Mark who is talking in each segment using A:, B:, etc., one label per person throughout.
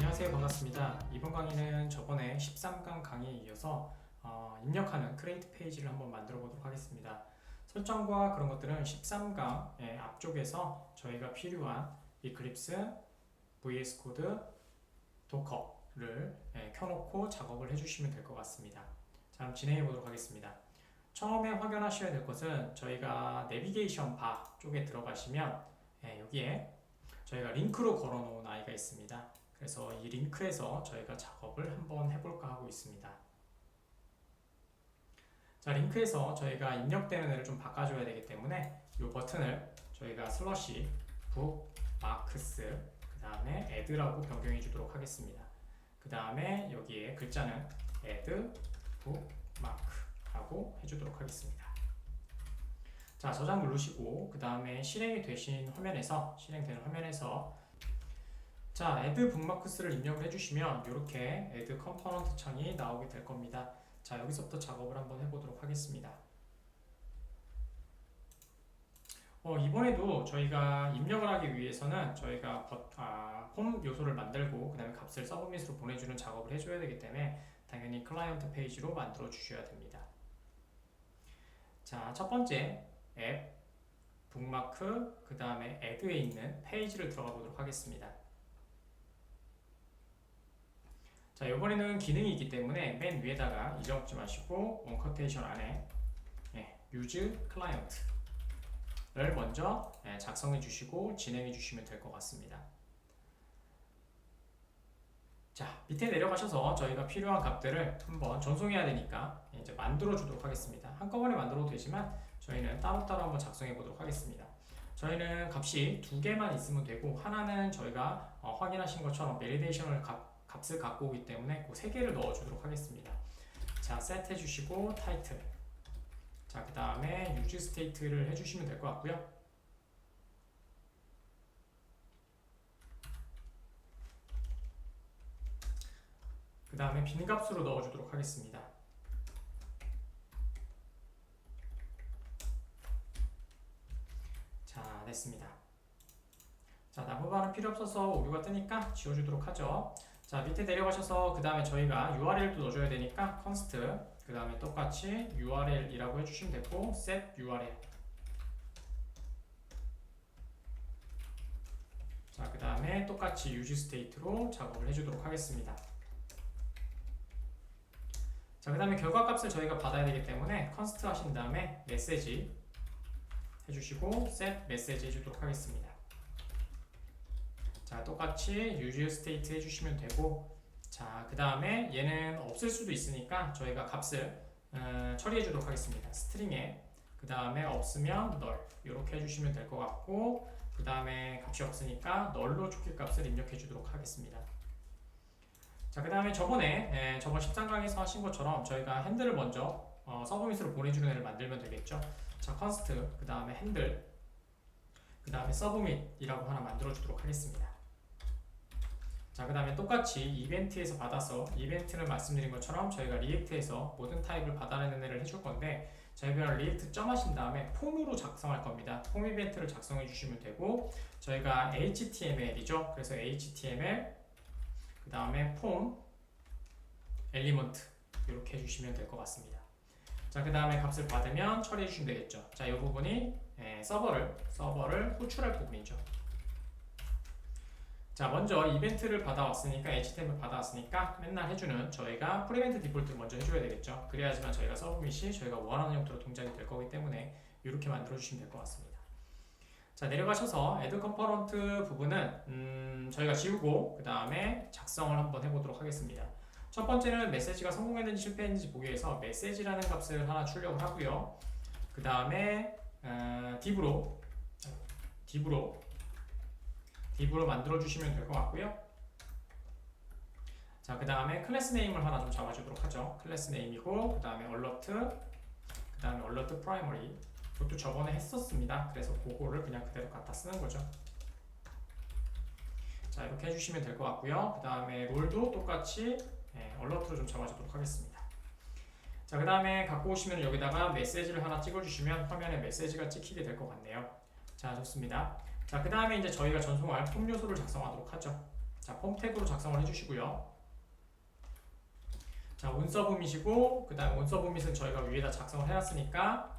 A: 안녕하세요. 반갑습니다. 이번 강의는 저번에 13강 강의에 이어서 입력하는 크리에이트 페이지를 한번 만들어 보도록 하겠습니다. 설정과 그런 것들은 13강의 앞쪽에서 저희가 필요한 이클립스, VS 코드, 도커를 켜놓고 작업을 해주시면 될 것 같습니다. 자, 그럼 진행해 보도록 하겠습니다. 처음에 확인하셔야 될 것은 저희가 내비게이션 바 쪽에 들어가시면 여기에 저희가 링크로 걸어 놓은 아이가 있습니다. 그래서 이 링크에서 저희가 작업을 한번 해볼까 하고 있습니다. 자, 링크에서 저희가 입력되는 애를 좀 바꿔줘야 되기 때문에 이 버튼을 저희가 슬러시 북마크스 그 다음에 add라고 변경해 주도록 하겠습니다. 그 다음에 여기에 글자는 add 북마크 라고 해주도록 하겠습니다. 자, 저장 누르시고 그 다음에 실행되는 화면에서 자, add 북마크스를 입력을 해주시면 이렇게 add 컴포넌트 창이 나오게 될 겁니다. 자, 여기서부터 작업을 한번 해보도록 하겠습니다. 이번에도 저희가 입력을 하기 위해서는 저희가 폼 요소를 만들고 그 다음에 값을 서브밋으로 보내주는 작업을 해줘야 되기 때문에 당연히 클라이언트 페이지로 만들어 주셔야 됩니다. 자, 첫 번째 앱, 북마크, 그 다음에 add에 있는 페이지를 들어가 보도록 하겠습니다. 자, 이번에는 기능이 있기 때문에 맨 위에다가 잊어먹지 마시고 원커테이션 안에 use client를 먼저 작성해 주시고 진행해 주시면 될 것 같습니다. 자, 밑에 내려가셔서 저희가 필요한 값들을 한번 전송해야 되니까 이제 만들어 주도록 하겠습니다. 한꺼번에 만들어도 되지만 저희는 따로따로 한번 작성해 보도록 하겠습니다. 저희는 값이 두 개만 있으면 되고 하나는 저희가 확인하신 것처럼 베리데이션을 값을 갖고 오기 때문에 그 세 개를 넣어 주도록 하겠습니다. 자, set 해주시고 타이틀, 자, 그 다음에 use state를 해주시면 될 것 같고요. 그 다음에 빈 값으로 넣어 주도록 하겠습니다. 자, 됐습니다. 자, 나머지는 필요 없어서 오류가 뜨니까 지워주도록 하죠. 자, 밑에 내려가셔서 그 다음에 저희가 URL도 넣어줘야 되니까 const 그 다음에 똑같이 URL이라고 해주시면 되고 set URL, 자, 그 다음에 똑같이 use state로 작업을 해주도록 하겠습니다. 자, 그 다음에 결과값을 저희가 받아야 되기 때문에 const 하신 다음에 message 해주시고 set message 해주도록 하겠습니다. 자, 똑같이 use state 해주시면 되고, 자, 그 다음에 얘는 없을 수도 있으니까 저희가 값을 처리해 주도록 하겠습니다. 스트링에 그 다음에 없으면 null 이렇게 해주시면 될 것 같고, 그 다음에 값이 없으니까 null로 쫓길 값을 입력해 주도록 하겠습니다. 자, 그 다음에 저번 13강에서 하신 것처럼 저희가 핸들을 먼저 서브밋으로 보내주는 애를 만들면 되겠죠. 자, const 그 다음에 핸들 그 다음에 서브밋이라고 하나 만들어 주도록 하겠습니다. 자, 그 다음에 똑같이 이벤트에서 받아서 이벤트를 말씀드린 것처럼 저희가 리액트에서 모든 타입을 받아내는 애를 해줄 건데 저희가 리액트 점 하신 다음에 폼으로 작성할 겁니다. 폼 이벤트를 작성해 주시면 되고 저희가 HTML이죠. 그래서 HTML 그 다음에 폼 엘리먼트 이렇게 해주시면 될 것 같습니다. 자, 그 다음에 값을 받으면 처리해 주시면 되겠죠. 자, 이 부분이 서버를 호출할 부분이죠. 자, 먼저 이벤트를 받아왔으니까 HTML 받아왔으니까 맨날 해주는 저희가 프리벤트 디폴트를 먼저 해줘야 되겠죠. 그래야지만 저희가 서브밋이 저희가 원하는 형태로 동작이 될 거기 때문에 이렇게 만들어 주시면 될 것 같습니다. 자, 내려가셔서 add 컴포넌트 부분은 저희가 지우고 그 다음에 작성을 한번 해보도록 하겠습니다. 첫 번째는 메시지가 성공했는지 실패했는지 보기 위해서 메시지라는 값을 하나 출력을 하고요. 그 다음에 div로 만들어 주시면 될 것 같고요. 자, 그 다음에 클래스 네임을 하나 좀 잡아주도록 하죠. 클래스 네임이고 그 다음에 alert, 그 다음에 alert primary, 그것도 저번에 했었습니다. 그래서 그거를 그냥 그대로 갖다 쓰는 거죠. 자, 이렇게 해주시면 될 것 같고요. 그 다음에 롤도 똑같이 alert로 좀 잡아주도록 하겠습니다. 자, 그 다음에 갖고 오시면 여기다가 메시지를 하나 찍어주시면 화면에 메시지가 찍히게 될 것 같네요. 자, 좋습니다. 자, 그 다음에 이제 저희가 전송할 폼 요소를 작성하도록 하죠. 자, 폼 태그로 작성을 해주시고요. 자, 온서브밋이고 그 다음에 온서브밋은 저희가 위에다 작성을 해놨으니까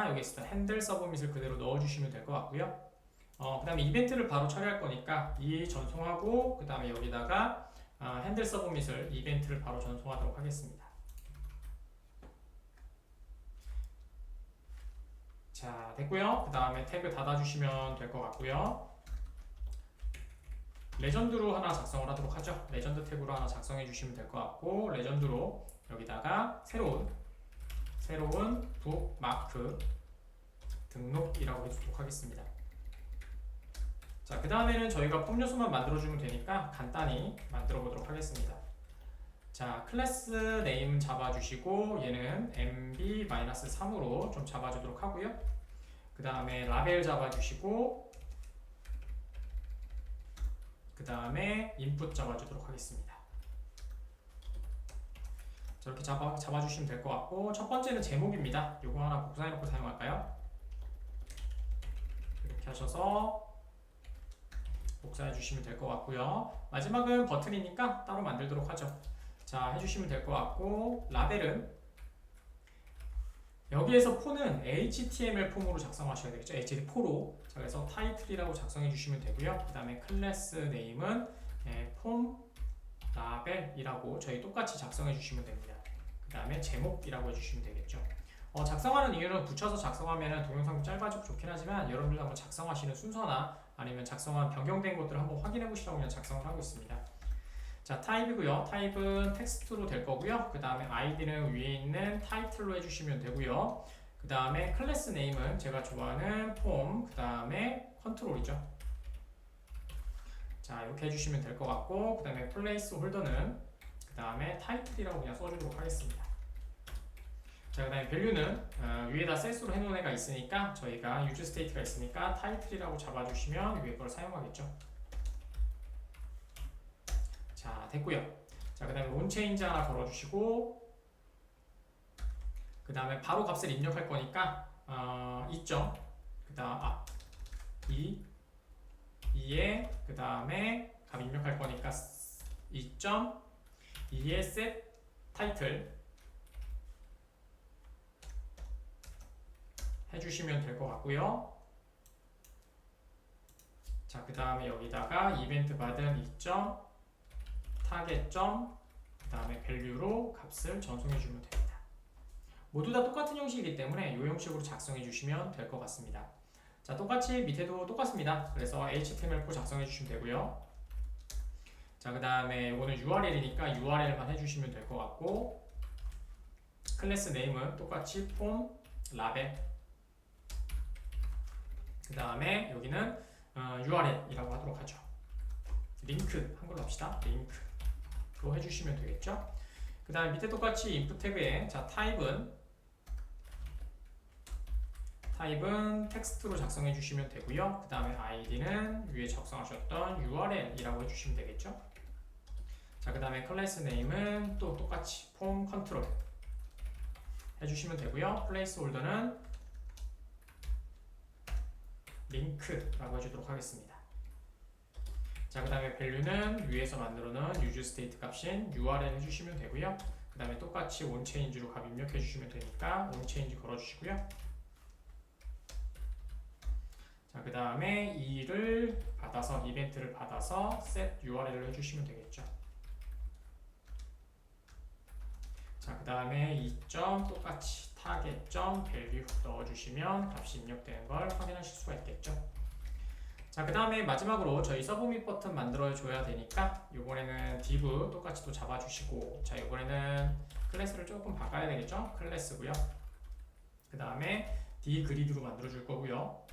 A: 여기 있을 때 핸들 서브밋을 그대로 넣어주시면 될 것 같고요. 그 다음에 이벤트를 바로 처리할 거니까 이 전송하고 그 다음에 여기다가 핸들 서브밋을 이벤트를 바로 전송하도록 하겠습니다. 자, 됐고요. 그 다음에 태그 닫아주시면 될 것 같고요. 레전드로 하나 작성을 하도록 하죠. 레전드 태그로 하나 작성해 주시면 될 것 같고, 레전드로 여기다가 새로운 북마크 등록이라고 해주도록 하겠습니다. 자, 그 다음에는 저희가 폼 요소만 만들어주면 되니까 간단히 만들어 보도록 하겠습니다. 자, 클래스 네임 잡아주시고 얘는 mb-3으로 좀 잡아주도록 하고요. 그 다음에 라벨 잡아주시고 그 다음에 인풋 잡아주도록 하겠습니다. 저렇게 잡아주시면 될 것 같고, 첫 번째는 제목입니다. 요거 하나 복사해놓고 사용할까요? 이렇게 하셔서 복사해 주시면 될 것 같고요. 마지막은 버튼이니까 따로 만들도록 하죠. 자, 해주시면 될 것 같고, 라벨은 여기에서 폰은 HTML 폼으로 작성하셔야 되겠죠. HTML4로. 자, 그래서 타이틀이라고 작성해 주시면 되고요. 그 다음에 클래스 네임은 폼 라벨이라고 저희 똑같이 작성해 주시면 됩니다. 그 다음에 제목이라고 해주시면 되겠죠. 작성하는 이유는 붙여서 작성하면 동영상이 짧아지고 좋긴 하지만 여러분들 한번 작성하시는 순서나 아니면 작성한 변경된 것들을 한번 확인해 보시라고 그냥 작성을 하고 있습니다. 자, 타입이고요. 타입은 텍스트로 될 거고요. 그 다음에 아이디는 위에 있는 타이틀로 해주시면 되고요. 그 다음에 클래스 네임은 제가 좋아하는 폼, 그 다음에 컨트롤이죠. 자, 이렇게 해주시면 될 것 같고, 그 다음에 플레이스 홀더는 그 다음에 타이틀이라고 그냥 써주도록 하겠습니다. 자, 그 다음에 밸류는 위에다 셋으로 해놓은 애가 있으니까 저희가 유즈 스테이트가 있으니까 타이틀이라고 잡아주시면 위에 걸 사용하겠죠. 자, 됐고요. 자, 그 다음에 온체인지 하나 걸어주시고 그 다음에 바로 값을 입력할 거니까 2점 그 다음 2에 그 다음에 값 입력할 거니까 2점 2에 set 타이틀 해주시면 될 것 같고요. 자, 그 다음에 여기다가 이벤트 받은 2점 타겟점 그 다음에 밸류로 값을 전송해 주면 됩니다. 모두 다 똑같은 형식이기 때문에 이 형식으로 작성해 주시면 될 것 같습니다. 자, 똑같이 밑에도 똑같습니다. 그래서 HTML4 작성해 주시면 되고요. 자, 그 다음에 이거는 URL이니까 URL만 해주시면 될 것 같고, 클래스 네임은 똑같이 폼 라벨 그 다음에 여기는 URL이라고 하도록 하죠. 링크 한글로 합시다. 링크로 해주시면 되겠죠. 그 다음에 밑에 똑같이 input 태그에 자, 타입은 텍스트로 작성해 주시면 되고요. 그 다음에 id는 위에 작성하셨던 URL이라고 해주시면 되겠죠. 자, 그 다음에 클래스 네임은 또 똑같이 폼 컨트롤 해주시면 되고요. 플레이스 홀더는 링크라고 해주도록 하겠습니다. 자, 그 다음에 밸류는 위에서 만들어 놓은 유즈 스테이트 값인 URL 해주시면 되고요. 그 다음에 똑같이 온체인지로 값 입력해 주시면 되니까 온체인지 걸어주시고요. 자, 그 다음에 이를 받아서 이벤트를 받아서 set URL을 해주시면 되겠죠. 자, 그 다음에 2점 똑같이 타겟점 밸류 넣어주시면 값이 입력되는 걸 확인하실 수가 있겠죠. 자, 그 다음에 마지막으로 저희 서브밋 버튼 만들어 줘야 되니까 이번에는 div 똑같이 또 잡아주시고, 자, 이번에는 클래스를 조금 바꿔야 되겠죠. 클래스고요. 그 다음에 dgrid로 만들어 줄 거고요.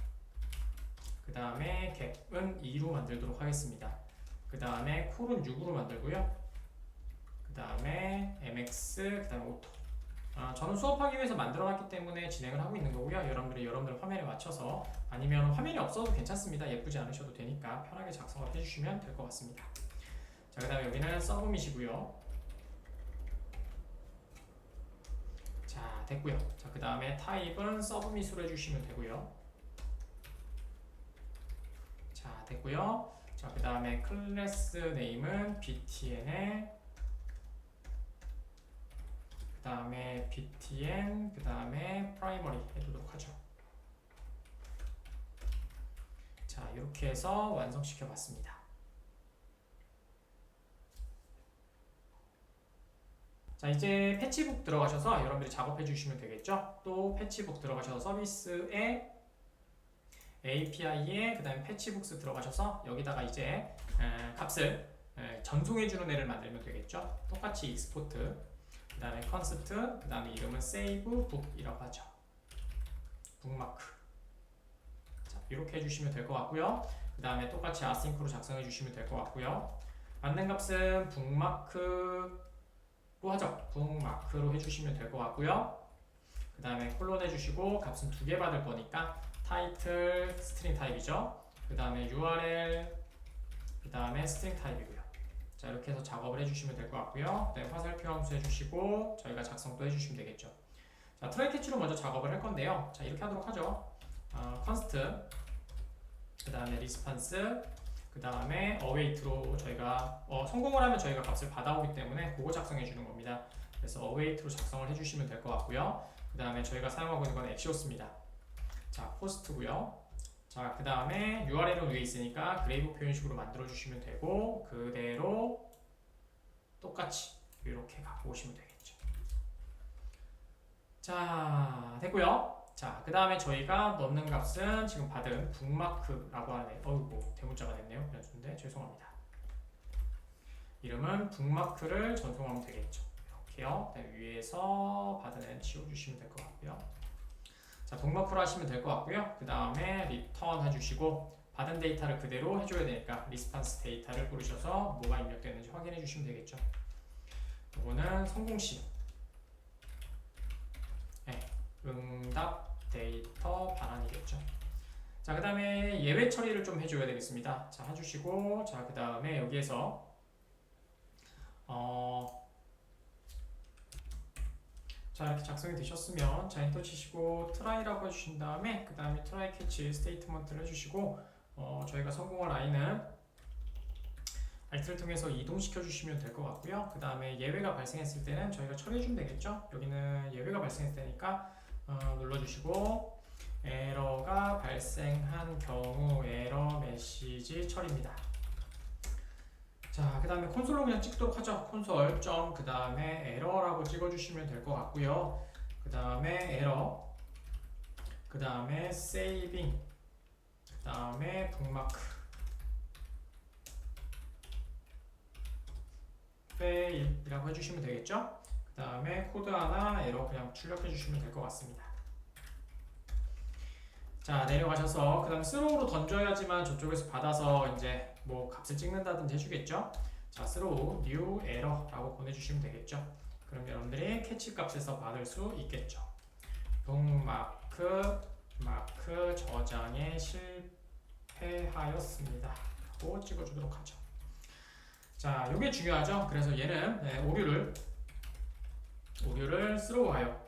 A: 그 다음에 갭은 2로 만들도록 하겠습니다. 그 다음에 쿨은 6으로 만들고요. 그 다음에 mx, 그 다음에 auto. 저는 수업하기 위해서 만들어놨기 때문에 진행을 하고 있는 거고요. 여러분들 화면에 맞춰서 아니면 화면이 없어도 괜찮습니다. 예쁘지 않으셔도 되니까 편하게 작성을 해주시면 될 것 같습니다. 자, 그 다음에 여기는 서브밋이고요. 자, 됐고요. 자, 그 다음에 타입은 서브밋으로 해주시면 되고요. 됐고요. 자, 그 다음에 클래스 네임은 btn에 그 다음에 btn 그 다음에 primary 해두도록 하죠. 자, 이렇게 해서 완성시켜 봤습니다. 자, 이제 패치북 들어가셔서 여러분들이 작업해 주시면 되겠죠. 또 패치북 들어가셔서 서비스에 API에 그 다음에 패치북스 들어가셔서 여기다가 이제 값을 전송해 주는 애를 만들면 되겠죠. 똑같이 익스포트 그 다음에 컨스트 그 다음에 이름은 save book이라고 하죠. 북마크. 자, 이렇게 해주시면 될 것 같고요. 그 다음에 똑같이 아싱크로 작성해 주시면 될 것 같고요. 맞는 값은 북마크로 하죠. 북마크로 해주시면 될 것 같고요. 그 다음에 콜론 해주시고 값은 2개 받을 거니까 타이틀 스트링 타입이죠. 그 다음에 URL 그 다음에 스트링 타입이고요. 자, 이렇게 해서 작업을 해주시면 될 것 같고요. 네, 화살표 함수 해주시고 저희가 작성도 해주시면 되겠죠. 자, 트라이 캐치로 먼저 작업을 할 건데요. 자, 이렇게 하도록 하죠. 컨스트 그 다음에 리스판스 그 다음에 await로 저희가 성공을 하면 저희가 값을 받아오기 때문에 그거 작성해 주는 겁니다. 그래서 await로 작성을 해주시면 될 것 같고요. 그 다음에 저희가 사용하고 있는 건 엑시오스입니다. 자, 포스트고요. 자, 그 다음에 URL은 위에 있으니까 그레이브 표현식으로 만들어 주시면 되고 그대로 똑같이 이렇게 갖고 오시면 되겠죠. 자, 됐고요. 자, 그 다음에 저희가 넣는 값은 지금 받은 북마크라고 하는 어이구 대문자가 됐네요. 변수인데 죄송합니다. 이름은 북마크를 전송하면 되겠죠. 이렇게요. 위에서 받은 애는 지워주시면 될 것 같고요. 자, 북마크로 하시면 될 것 같고요. 그 다음에 리턴 해주시고 받은 데이터를 그대로 해줘야 되니까 리스판스 데이터를 부르셔서 뭐가 입력됐는지 확인해 주시면 되겠죠. 이거는 성공시 네, 응답 데이터 반환이겠죠. 자, 그 다음에 예외 처리를 좀 해줘야 되겠습니다. 자, 해주시고 자, 그 다음에 여기에서 자, 이렇게 작성이 되셨으면 자, 엔터 치시고 try라고 해주신 다음에 그 다음에 try catch 스테이트먼트를 해주시고 저희가 성공할 i는 alt를 통해서 이동시켜 주시면 될 것 같고요. 그 다음에 예외가 발생했을 때는 저희가 처리해 주면 되겠죠. 여기는 예외가 발생했을 때니까 눌러주시고 에러가 발생한 경우 에러 메시지 처리입니다. 자, 그 다음에 콘솔로 그냥 찍도록 하죠. 콘솔 점 그 다음에 에러라고 찍어주시면 될 것 같고요. 그 다음에 에러 그 다음에 세이빙 그 다음에 북마크 페일이라고 해주시면 되겠죠. 그 다음에 코드 하나 에러 그냥 출력해 주시면 될 것 같습니다. 자, 내려가셔서 그 다음 스로우로 던져야지만 저쪽에서 받아서 이제 뭐 값을 찍는다든지 해주겠죠. 자, throw new error라고 보내주시면 되겠죠. 그럼 여러분들이 캐치 값에서 받을 수 있겠죠. 북마크 저장에 실패하였습니다 하고 찍어주도록 하죠. 자, 요게 중요하죠. 그래서 얘는 오류를 throw하여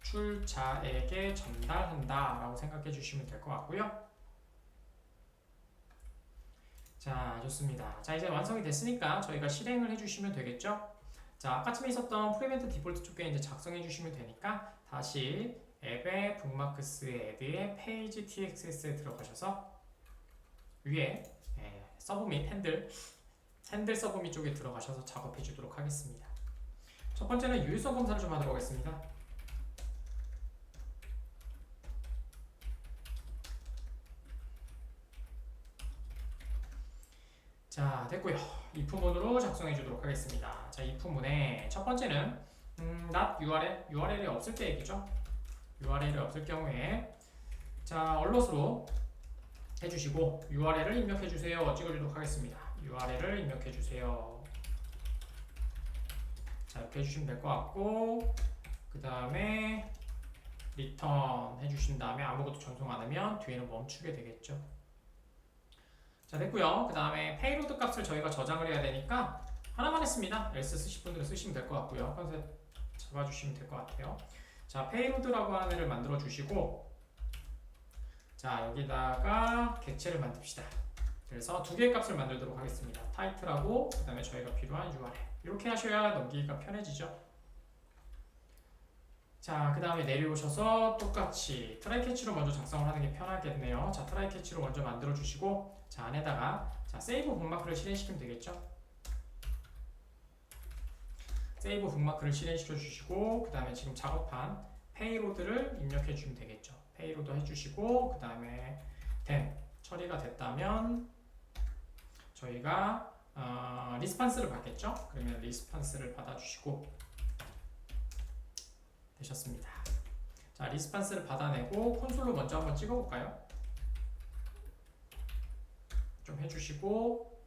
A: 호출자에게 전달한다 라고 생각해 주시면 될 것 같고요. 자, 좋습니다. 자, 이제 완성이 됐으니까 저희가 실행을 해주시면 되겠죠. 자, 아까쯤에 있었던 프리벤트 디폴트 쪽에 이제 작성해 주시면 되니까 다시 앱의 북마크스 애드의 페이지 txs에 들어가셔서 위에 서브 및 핸들 서브 및 쪽에 들어가셔서 작업해 주도록 하겠습니다. 첫 번째는 유효성 검사를 좀 하도록 하겠습니다. 자, 됐고요. if문으로 작성해 주도록 하겠습니다. 자, if문에 첫 번째는 not URL이 없을 때 얘기죠. URL이 없을 경우에 자, 얼럿으로 해주시고 URL을 입력해 주세요. 찍어주도록 하겠습니다. URL을 입력해 주세요. 자, 이렇게 해주시면 될 것 같고 그 다음에 리턴 해주신 다음에 아무것도 전송 안 하면 뒤에는 멈추게 되겠죠. 자, 됐고요. 그 다음에 페이로드 값을 저희가 저장을 해야 되니까 하나만 했습니다. else 쓰실 분들은 쓰시면 될 것 같고요. 컨셉 잡아주시면 될 것 같아요. 자, 페이로드라고 하는 애를 만들어 주시고 자, 여기다가 객체를 만듭시다. 그래서 두 개의 값을 만들도록 하겠습니다. 타이틀하고 그 다음에 저희가 필요한 URL. 이렇게 하셔야 넘기기가 편해지죠. 자, 그 다음에 내려오셔서 똑같이 트라이 캐치로 먼저 작성을 하는 게 편하겠네요. 자, 트라이 캐치로 먼저 만들어 주시고, 자, 안에다가 자, 세이브 북마크를 실행시키면 되겠죠. 세이브 북마크를 실행시켜 주시고, 그 다음에 지금 작업한 페이로드를 입력해 주시면 되겠죠. 페이로드 해주시고, 그 다음에 처리가 됐다면 저희가 리스판스를 받겠죠. 그러면 리스판스를 받아주시고 되셨습니다. 자, 리스판스를 받아내고 콘솔로 먼저 한번 찍어볼까요? 좀 해주시고,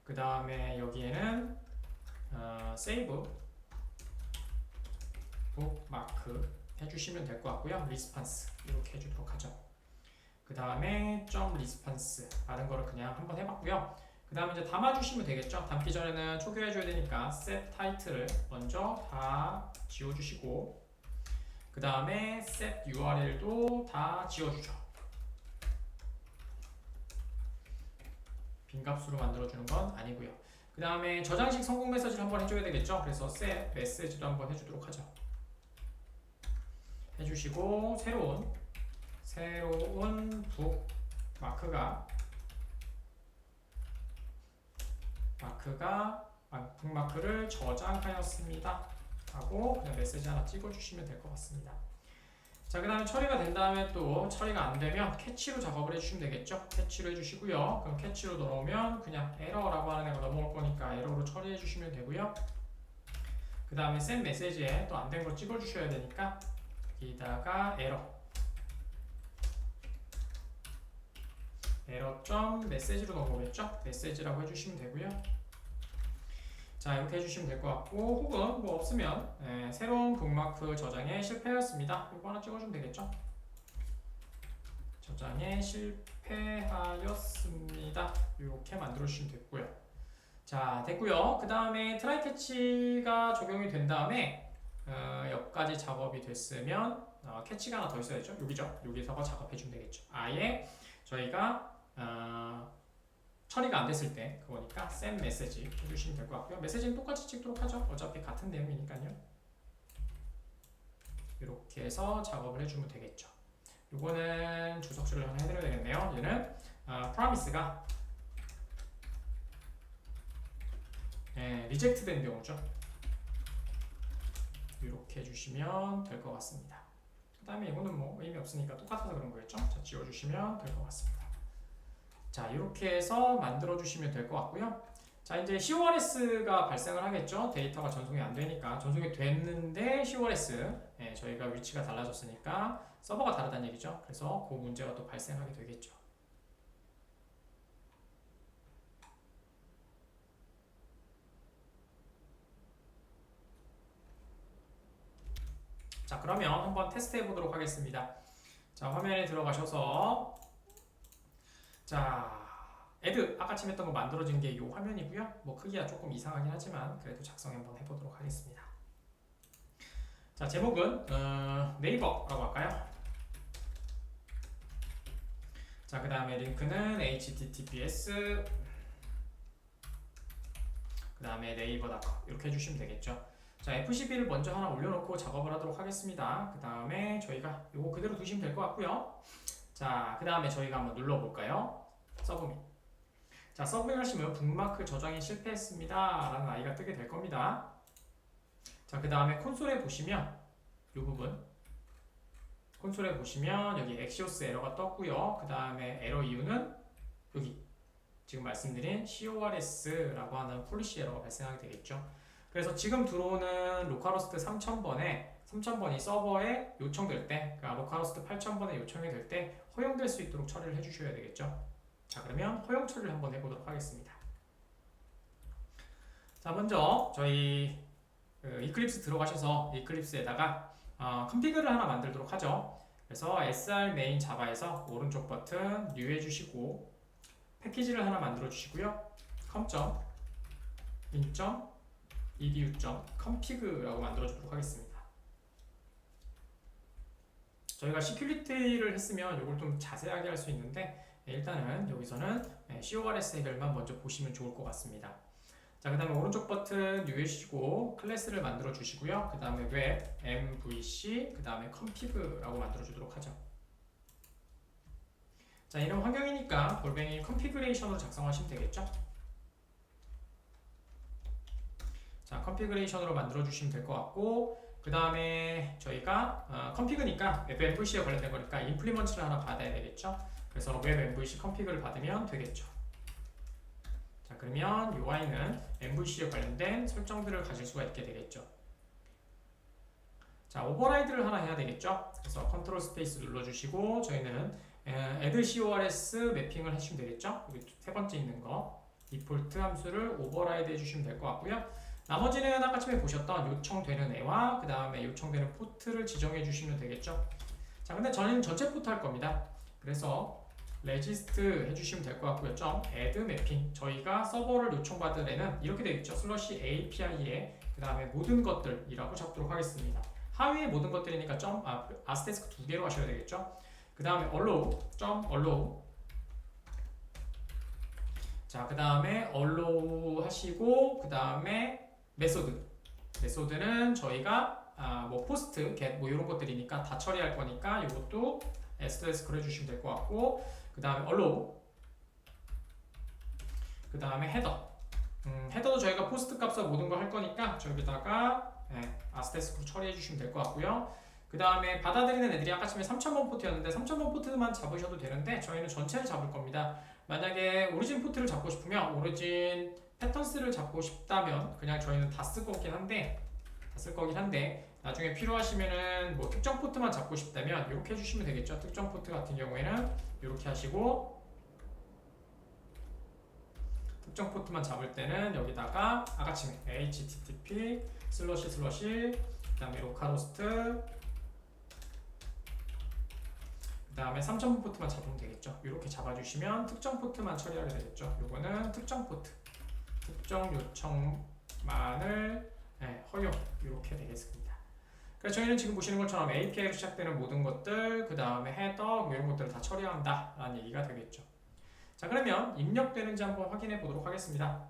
A: 그 다음에 여기에는 세이브 북마크 해주시면 될 것 같고요. 리스판스 이렇게 해주도록 하죠. 그 다음에 점 리스판스 다른 거를 그냥 한번 해봤고요. 그 다음에 이제 담아주시면 되겠죠. 담기 전에는 초기화해줘야 되니까 set 타이틀을 먼저 다 지워주시고, 그 다음에 set URL도 다 지워주죠. 빈값으로 만들어주는 건 아니고요. 그 다음에 저장식 성공 메시지를 한번 해줘야 되겠죠. 그래서 set 메시지도 한번 해주도록 하죠. 해주시고 새로운 북마크를 저장하였습니다 하고 그냥 메시지 하나 찍어주시면 될 것 같습니다. 자, 그 다음에 처리가 된 다음에 또 처리가 안 되면 캐치로 작업을 해주시면 되겠죠. 캐치로 해주시고요. 그럼 캐치로 들어오면 그냥 에러라고 하는 애가 넘어올 거니까 에러로 처리해 주시면 되고요. 그 다음에 send 메시지에 또 안 된 거 찍어주셔야 되니까 여기다가 에러 메시지로 넘어오겠죠? 메시지라고 해주시면 되고요. 자, 이렇게 해주시면 될 것 같고, 혹은 뭐 없으면 새로운 북마크 저장에 실패하였습니다. 이거 하나 찍어주면 되겠죠? 저장에 실패하였습니다. 이렇게 만들어주시면 됐고요. 자, 됐고요. 그 다음에 트라이 캐치가 적용이 된 다음에 여기까지 작업이 됐으면 캐치가 하나 더 있어야 되죠. 여기죠. 여기서 작업해주면 되겠죠. 아예 저희가 처리가 안 됐을 때 그거니까 send 메시지 해주시면 될 것 같고요. 메시지는 똑같이 찍도록 하죠. 어차피 같은 내용이니까요. 이렇게 해서 작업을 해주면 되겠죠. 요거는 주석질을 하나 해드려야 되겠네요. 얘는 promise가 리젝트 된 경우죠. 이렇게 해주시면 될 것 같습니다. 그 다음에 이거는 뭐 의미 없으니까 똑같아서 그런 거겠죠. 자, 지워주시면 될 것 같습니다. 자, 이렇게 해서 만들어 주시면 될 것 같고요. 자, 이제 CORS가 발생을 하겠죠. 데이터가 전송이 안 되니까. 전송이 됐는데 CORS 저희가 위치가 달라졌으니까 서버가 다르다는 얘기죠. 그래서 그 문제가 또 발생하게 되겠죠. 자, 그러면 한번 테스트 해보도록 하겠습니다. 자, 화면에 들어가셔서 자, add 아까 침 했던 거 만들어진 게 이 화면이고요. 뭐 크기가 조금 이상하긴 하지만 그래도 작성 한번 해보도록 하겠습니다. 자, 제목은 네이버라고 할까요? 자, 그 다음에 링크는 https 그 다음에 네이버.com 이렇게 해주시면 되겠죠. 자, FCB를 먼저 하나 올려놓고 작업을 하도록 하겠습니다. 그 다음에 저희가 이거 그대로 두시면 될 것 같고요. 자, 그 다음에 저희가 한번 눌러볼까요? 서브밋. 자, 서브밋 하시면 북마크 저장이 실패했습니다 라는 아이가 뜨게 될 겁니다. 자, 그 다음에 콘솔에 보시면 이 부분 콘솔에 보시면 여기 엑시오스 에러가 떴고요. 그 다음에 에러 이유는 여기 지금 말씀드린 CORS라고 하는 폴리시 에러가 발생하게 되겠죠. 그래서 지금 들어오는 로컬호스트 3000번이 서버에 요청될 때, 그러니까 로컬호스트 8000번에 요청이 될 때 허용될 수 있도록 처리를 해주셔야 되겠죠. 자, 그러면 허용 처리를 한번 해보도록 하겠습니다. 자, 먼저 저희 이클립스 들어가셔서 이클립스에다가 컨피그를 하나 만들도록 하죠. 그래서 sr main 자바에서 오른쪽 버튼 new 해주시고 패키지를 하나 만들어 주시고요. com.in.edu.config라고 만들어 주도록 하겠습니다. 저희가 시큐리티를 했으면 이걸 좀 자세하게 할 수 있는데 일단은 여기서는 CORS 해결만 먼저 보시면 좋을 것 같습니다. 자, 그 다음에 오른쪽 버튼 누르시고 클래스를 만들어 주시고요. 그 다음에 웹 MVC 그 다음에 config라고 만들어 주도록 하죠. 자, 이런 환경이니까 골뱅이 컨피그레이션으로 작성하시면 되겠죠. 자, 컨피그레이션으로 만들어 주시면 될 것 같고, 그 다음에 저희가 컨피그니까 웹 MVC에 관련된 거니까 임플리먼트를 하나 받아야 되겠죠. 그래서 웹 MVC 컨피그를 받으면 되겠죠. 자, 그러면 UI는 MVC에 관련된 설정들을 가질 수가 있게 되겠죠. 자, 오버라이드를 하나 해야 되겠죠. 그래서 컨트롤 스페이스 눌러주시고 저희는 add CORS 매핑을 해주시면 되겠죠. 여기 세 번째 있는 거 디폴트 함수를 오버라이드 해주시면 될 것 같고요. 나머지는 아까 처음에 보셨던 요청되는 애와 그 다음에 요청되는 포트를 지정해 주시면 되겠죠. 자, 근데 저는 전체 포트 할 겁니다. 그래서 레지스트 해주시면 될 것 같고요. add 매핑 저희가 서버를 요청받을 애는 이렇게 되어 있죠. 슬러시 API에 그 다음에 모든 것들이라고 잡도록 하겠습니다. 하위에 모든 것들이니까 아스테스크 두 개로 하셔야 되겠죠. 그 다음에 allow 자, 그 다음에 allow 하시고 그 다음에 메소드는 저희가 뭐 포스트, get 뭐 이런 것들이니까 다 처리할 거니까 이것도 asterisk로 해주시면 될 것 같고, 그 다음에 allow 그 다음에 헤더도 저희가 포스트 값과 모든 걸 할 거니까 저기다가 아스테스크로 처리해 주시면 될 것 같고요. 그 다음에 받아들이는 애들이 아까 처음에 3000번 포트였는데 3000번 포트만 잡으셔도 되는데 저희는 전체를 잡을 겁니다. 만약에 오리진 포트를 잡고 싶으면 오리진 패턴스를 잡고 싶다면 그냥 저희는 다 쓸 거긴 한데 나중에 필요하시면은 뭐 특정 포트만 잡고 싶다면 이렇게 해주시면 되겠죠. 특정 포트 같은 경우에는 이렇게 하시고 특정 포트만 잡을 때는 여기다가 아까처럼 http 그 다음에 로컬호스트 그 다음에 3000번 포트만 잡으면 되겠죠. 이렇게 잡아주시면 특정 포트만 처리하게 되겠죠. 요거는 특정 포트 특정 요청만을 허용 이렇게 되겠습니다. 그래서 저희는 지금 보시는 것처럼 API로 시작되는 모든 것들 그 다음에 헤더 뭐 이런 것들을 다 처리한다 라는 얘기가 되겠죠. 자, 그러면 입력되는지 한번 확인해 보도록 하겠습니다.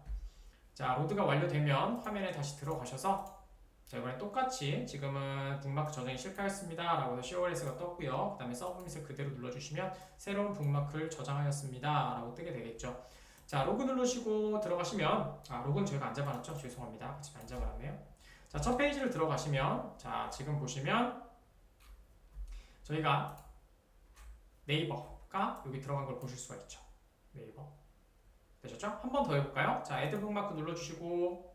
A: 자, 로드가 완료되면 화면에 다시 들어가셔서 자, 이번엔 똑같이 지금은 북마크 저장이 실패하였습니다 라고 해서 CORS가 떴고요. 그 다음에 서브밋을 그대로 눌러주시면 새로운 북마크를 저장하였습니다 라고 뜨게 되겠죠. 자, 로그 누르시고 들어가시면 로그는 저희가 안 잡아놨죠. 죄송합니다. 지금 안 잡아놨네요. 자, 첫 페이지를 들어가시면 자, 지금 보시면 저희가 네이버가 여기 들어간 걸 보실 수가 있죠. 네이버 되셨죠? 한 번 더 해볼까요? 자, 애드 북마크 눌러주시고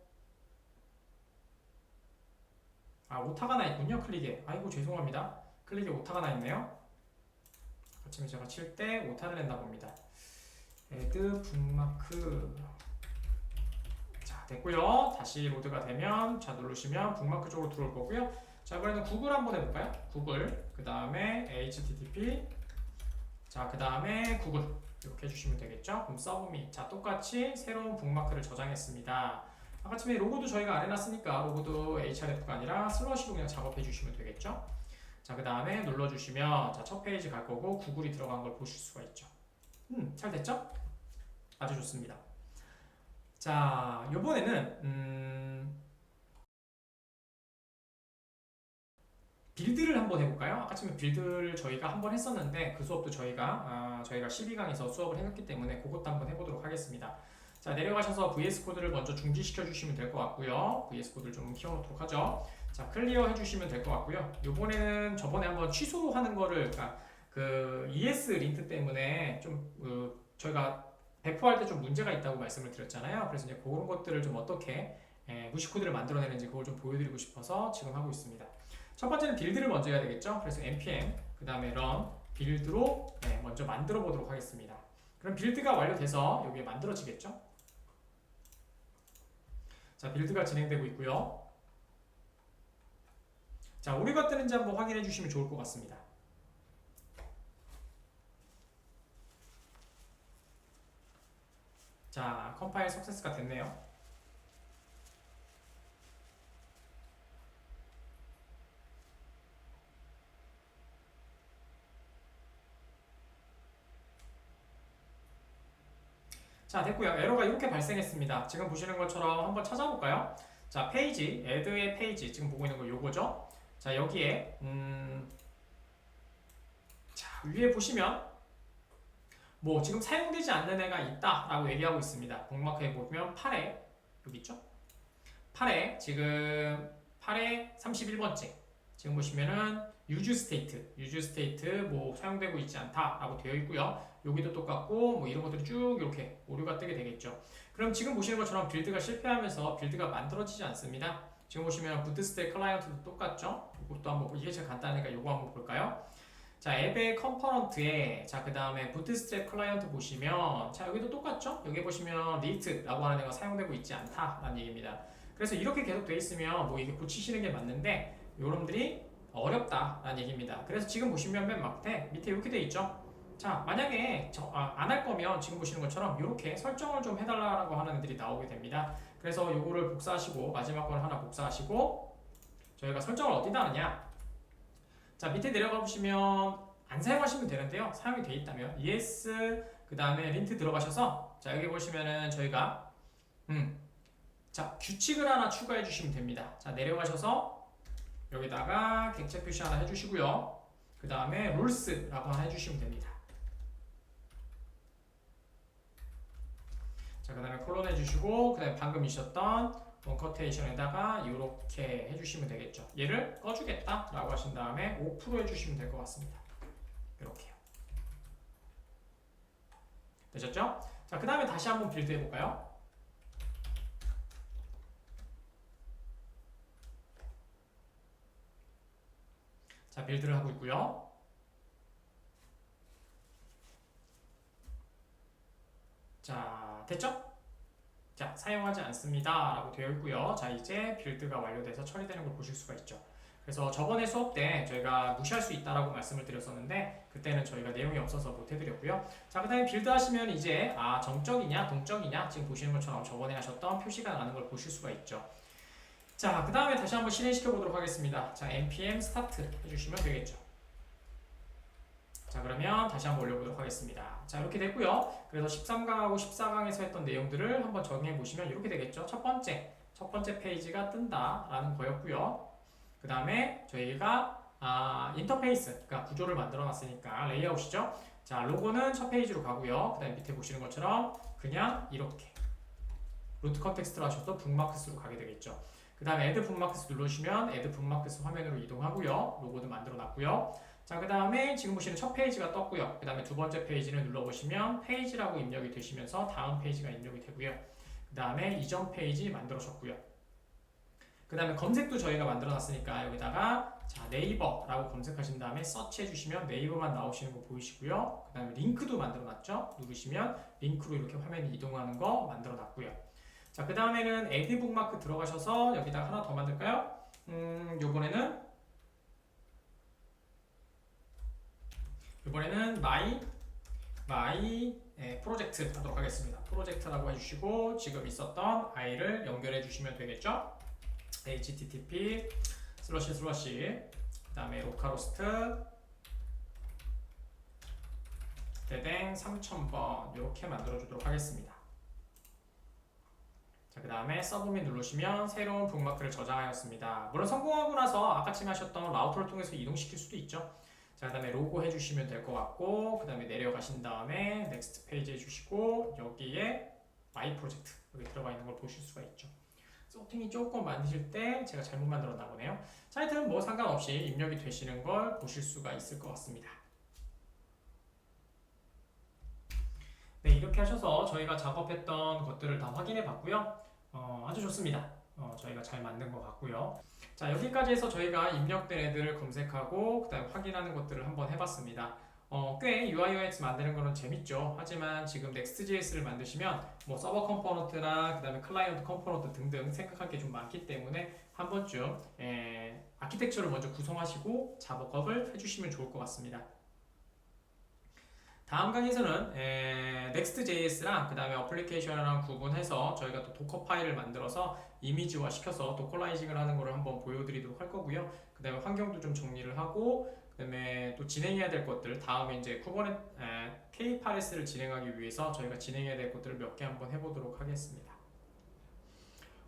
A: 오타가 나 있군요. 클릭에. 아이고 죄송합니다. 클릭에 오타가 나 있네요. 아침에 제가 칠 때 오타를 냈나 봅니다. 애드 북마크 자, 됐고요. 다시 로드가 되면 자 누르시면 북마크 쪽으로 들어올 거고요. 자, 이번에는 구글 한번 해볼까요? 구글 그 다음에 http 자, 그 다음에 구글 이렇게 해주시면 되겠죠. 그럼 서브밋 자, 똑같이 새로운 북마크를 저장했습니다. 아까 처음에 로고도 저희가 안 해놨으니까 로고도 href가 아니라 슬러시로 그냥 작업해 주시면 되겠죠. 자, 그 다음에 눌러주시면 자, 첫 페이지 갈 거고 구글이 들어간 걸 보실 수가 있죠. 잘 됐죠? 아주 좋습니다. 자, 요번에는 빌드를 한번 해볼까요? 아까 처음에 빌드를 저희가 한번 했었는데 그 수업도 저희가 12강에서 수업을 해놨기 때문에 그것도 한번 해보도록 하겠습니다. 자, 내려가셔서 VS 코드를 먼저 중지시켜 주시면 될 것 같고요. VS 코드를 좀 키워놓도록 하죠. 자, 클리어 해주시면 될 것 같고요. 요번에는 저번에 한번 취소하는 거를 그러니까 그 ES 린트 때문에 좀 저희가 배포할 때 좀 문제가 있다고 말씀을 드렸잖아요. 그래서 이제 그런 것들을 좀 어떻게 무시 코드를 만들어내는지 그걸 좀 보여드리고 싶어서 지금 하고 있습니다. 첫 번째는 빌드를 먼저 해야 되겠죠. 그래서 npm 그 다음에 run 빌드로 먼저 만들어 보도록 하겠습니다. 그럼 빌드가 완료돼서 여기에 만들어지겠죠. 자, 빌드가 진행되고 있고요. 자, 오류가 뜨는지 한번 확인해 주시면 좋을 것 같습니다. 자, 컴파일 석세스가 됐네요. 자, 됐고요. 에러가 이렇게 발생했습니다. 지금 보시는 것처럼 한번 찾아볼까요? 자, 페이지, add의 페이지, 지금 보고 있는 거 요거죠. 자, 여기에 자, 위에 보시면 뭐 지금 사용되지 않는 애가 있다라고 얘기하고 있습니다. 북마크에 보면 8에 여기 있죠? 8에 지금 8에 31번째 지금 보시면은 유즈 스테이트 뭐 사용되고 있지 않다라고 되어 있고요. 여기도 똑같고 뭐 이런 것들이 쭉 이렇게 오류가 뜨게 되겠죠. 그럼 지금 보시는 것처럼 빌드가 실패하면서 빌드가 만들어지지 않습니다. 지금 보시면 부트스트랩 클라이언트도 똑같죠. 이것도 한번 이게 제일 간단하니까 이거 한번 볼까요? 자, 앱의 컴포넌트에 자, 그 다음에 부트스트랩 클라이언트 보시면 자, 여기도 똑같죠? 여기 보시면 리트라고 하는 애가 사용되고 있지 않다라는 얘기입니다. 그래서 이렇게 계속 돼 있으면 뭐 이게 고치시는 게 맞는데 여러분들이 어렵다라는 얘기입니다. 그래서 지금 보시면 맨 밑에 이렇게 돼 있죠? 자, 만약에 안 할 거면 지금 보시는 것처럼 이렇게 설정을 좀 해달라고 하는 애들이 나오게 됩니다. 그래서 요거를 복사하시고 마지막 걸 하나 복사하시고 저희가 설정을 어디다 하느냐? 자, 밑에 내려가 보시면 안 사용하시면 되는데요. 사용이 돼 있다면 yes 그 다음에 린트 들어가셔서 자, 여기 보시면은 저희가 자, 규칙을 하나 추가해 주시면 됩니다. 자, 내려가셔서 여기다가 객체 표시 하나 해주시고요. 그 다음에 룰스라고 하나 해주시면 됩니다. 자, 그 다음에 콜론 해주시고 그 다음에 방금 있었던 원커테이션에다가 이렇게 해주시면 되겠죠. 얘를 꺼주겠다 라고 하신 다음에 5% 해주시면 될 것 같습니다. 이렇게요. 되셨죠? 자, 그 다음에 다시 한번 빌드 해볼까요? 자, 빌드를 하고 있고요. 자, 됐죠? 자, 사용하지 않습니다 라고 되어 있고요. 자, 이제 빌드가 완료돼서 처리되는 걸 보실 수가 있죠. 그래서 저번에 수업 때 저희가 무시할 수 있다라고 말씀을 드렸었는데 그때는 저희가 내용이 없어서 못 해드렸고요. 자, 그 다음에 빌드 하시면 이제 정적이냐 동적이냐 지금 보시는 것처럼 저번에 하셨던 표시가 나는 걸 보실 수가 있죠. 자, 그 다음에 다시 한번 실행시켜 보도록 하겠습니다. 자, npm start 해주시면 되겠죠. 자, 그러면 다시 한번 올려보도록 하겠습니다. 자, 이렇게 됐고요. 그래서 13강하고 14강에서 했던 내용들을 한번 정리해 보시면 이렇게 되겠죠. 첫 번째 페이지가 뜬다라는 거였고요. 그 다음에 저희가 인터페이스, 그러니까 구조를 만들어 놨으니까 레이아웃이죠. 자, 로고는 첫 페이지로 가고요. 그 다음에 밑에 보시는 것처럼 그냥 이렇게 루트 컨텍스트로 하셔서 북마크스로 가게 되겠죠. 그 다음에 애드 북마크스 누르시면 애드 북마크스 화면으로 이동하고요. 로고도 만들어 놨고요. 자, 그 다음에 지금 보시는 첫 페이지가 떴고요. 그 다음에 두 번째 페이지를 눌러보시면 페이지라고 입력이 되시면서 다음 페이지가 입력이 되고요. 그 다음에 이전 페이지 만들어졌고요. 그 다음에 검색도 저희가 만들어놨으니까 여기다가 자, 네이버라고 검색하신 다음에 서치 해주시면 네이버만 나오시는 거 보이시고요. 그 다음에 링크도 만들어놨죠. 누르시면 링크로 이렇게 화면이 이동하는 거 만들어놨고요. 자, 그 다음에는 에드 북마크 들어가셔서 여기다가 하나 더 만들까요? 이번에는 my 프로젝트 하도록 하겠습니다. 프로젝트라고 해주시고 지금 있었던 i를 연결해 주시면 되겠죠. http 그 다음에 로컬호스트 대댕 3000번 이렇게 만들어 주도록 하겠습니다. 자, 그 다음에 서브밋 누르시면 새로운 북마크를 저장하였습니다. 물론 성공하고 나서 아까쯤 하셨던 라우터를 통해서 이동시킬 수도 있죠. 자, 그 다음에 로고 해주시면 될 것 같고 그 다음에 내려가신 다음에 넥스트 페이지 해주시고 여기에 마이 프로젝트 여기 들어가 있는 걸 보실 수가 있죠. 소팅이 조금 만드실 때 제가 잘못 만들었나 보네요. 자, 하여튼 뭐 상관없이 입력이 되시는 걸 보실 수가 있을 것 같습니다. 네, 이렇게 하셔서 저희가 작업했던 것들을 다 확인해 봤고요. 아주 좋습니다. 저희가 잘 만든 것 같고요. 자, 여기까지 해서 저희가 입력된 애들을 검색하고 그 다음에 확인하는 것들을 한번 해봤습니다. 꽤 UI UX 만드는 거는 재밌죠. 하지만 지금 Next.js를 만드시면 뭐 서버 컴포넌트나 그 다음에 클라이언트 컴포넌트 등등 생각할 게 좀 많기 때문에 한 번쯤 아키텍처를 먼저 구성하시고 작업을 해주시면 좋을 것 같습니다. 다음 강의에서는 Next.js랑 그 다음에 어플리케이션이랑 구분해서 저희가 또 도커 파일을 만들어서 이미지화 시켜서 도커라이징을 하는 거를 한번 보여드리도록 할 거고요. 그 다음에 환경도 좀 정리를 하고 그 다음에 또 진행해야 될 것들 다음에 이제 쿠버넷 K8s를 진행하기 위해서 저희가 진행해야 될 것들을 몇 개 한번 해보도록 하겠습니다.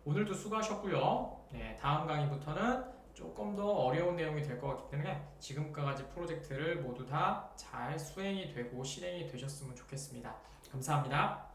A: 오늘도 수고하셨고요. 다음 강의부터는 조금 더 어려운 내용이 될 것 같기 때문에 지금까지 프로젝트를 모두 다 잘 수행이 되고 실행이 되셨으면 좋겠습니다. 감사합니다.